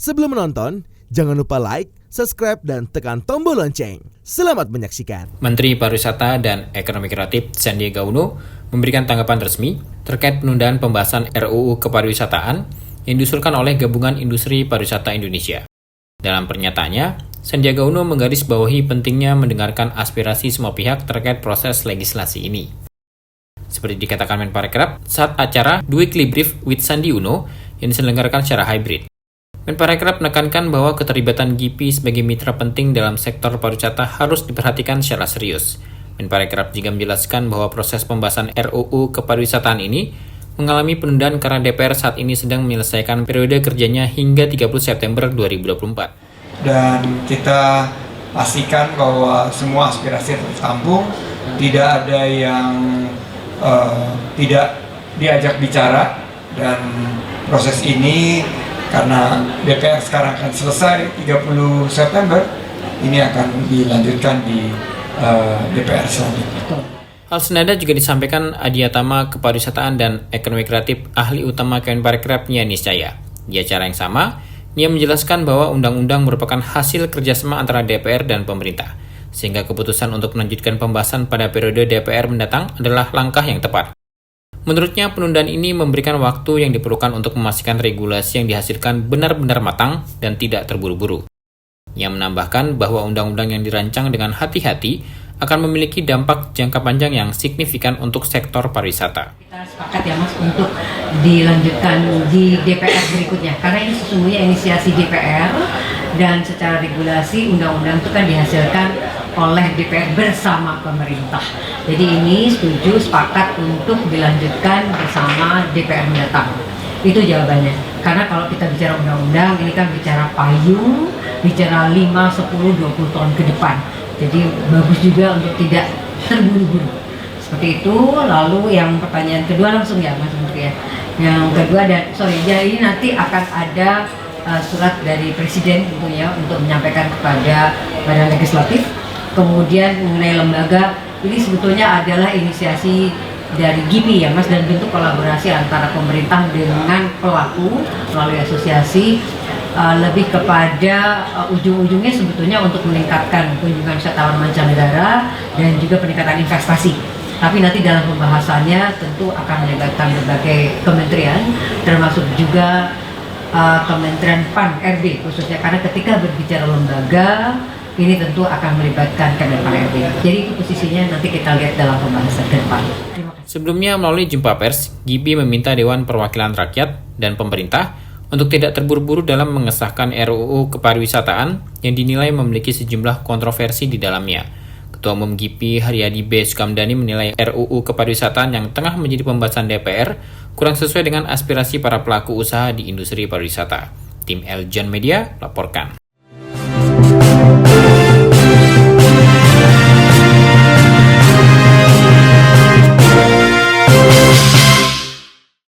Sebelum menonton, jangan lupa like, subscribe, dan tekan tombol lonceng. Selamat menyaksikan. Menteri Pariwisata dan Ekonomi Kreatif Sandiaga Uno memberikan tanggapan resmi terkait penundaan pembahasan RUU Kepariwisataan yang diusulkan oleh Gabungan Industri Pariwisata Indonesia. Dalam pernyataannya, Sandiaga Uno menggarisbawahi pentingnya mendengarkan aspirasi semua pihak terkait proses legislasi ini. Seperti dikatakan Menparekraf saat acara Weekly Brief with Sandi Uno yang diselenggarakan secara hybrid. Menparekraf menekankan bahwa keterlibatan GIPI sebagai mitra penting dalam sektor pariwisata harus diperhatikan secara serius. Menparekraf juga menjelaskan bahwa proses pembahasan RUU Kepariwisataan ini mengalami penundaan karena DPR saat ini sedang menyelesaikan periode kerjanya hingga 30 September 2024. Dan kita pastikan bahwa semua aspirasi tertampung, tidak ada yang tidak diajak bicara, dan proses ini karena DPR sekarang akan selesai 30 September, ini akan dilanjutkan di DPR selanjutnya. Hal senada juga disampaikan Adiatama Kepariwisataan dan Ekonomi Kreatif Ahli Utama Kemenparekraf Nia Niscaya. Di acara yang sama, Nia menjelaskan bahwa undang-undang merupakan hasil kerjasama antara DPR dan pemerintah, sehingga keputusan untuk melanjutkan pembahasan pada periode DPR mendatang adalah langkah yang tepat. Menurutnya, penundaan ini memberikan waktu yang diperlukan untuk memastikan regulasi yang dihasilkan benar-benar matang dan tidak terburu-buru. Ia menambahkan bahwa undang-undang yang dirancang dengan hati-hati akan memiliki dampak jangka panjang yang signifikan untuk sektor pariwisata. Kita sepakat ya Mas untuk dilanjutkan di DPR berikutnya, karena ini sesungguhnya inisiasi DPR dan secara regulasi undang-undang itu kan dihasilkan oleh DPR bersama pemerintah. Jadi ini sepakat untuk dilanjutkan bersama DPR mendatang. Itu jawabannya. Karena kalau kita bicara undang-undang, ini kan bicara payung, bicara 5, 10, 20 tahun ke depan. Jadi bagus juga untuk tidak terburu-buru. Seperti itu. Lalu yang pertanyaan kedua langsung ya Mas Menteri ya. Yang kedua jadi ini nanti akan ada surat dari Presiden tentunya untuk menyampaikan kepada Badan Legislatif. Kemudian mengenai lembaga, ini sebetulnya adalah inisiasi dari GIPI ya Mas, dan bentuk kolaborasi antara pemerintah dengan pelaku melalui asosiasi, lebih kepada ujung-ujungnya sebetulnya untuk meningkatkan kunjungan wisatawan mancanegara dan juga peningkatan investasi. Tapi nanti dalam pembahasannya tentu akan melibatkan berbagai kementerian, termasuk juga Kementerian PAN RB khususnya, karena ketika berbicara lembaga ini tentu akan melibatkan Kemenpan RB. Jadi itu posisinya nanti kita lihat dalam pembahasan ke depan. Sebelumnya melalui jumpa pers, GIPI meminta Dewan Perwakilan Rakyat dan pemerintah untuk tidak terburu-buru dalam mengesahkan RUU Kepariwisataan yang dinilai memiliki sejumlah kontroversi di dalamnya. Ketua Umum GIPI Haryadi B. Sukamdhani menilai RUU Kepariwisataan yang tengah menjadi pembahasan DPR kurang sesuai dengan aspirasi para pelaku usaha di industri pariwisata. Tim Eljon Media laporkan.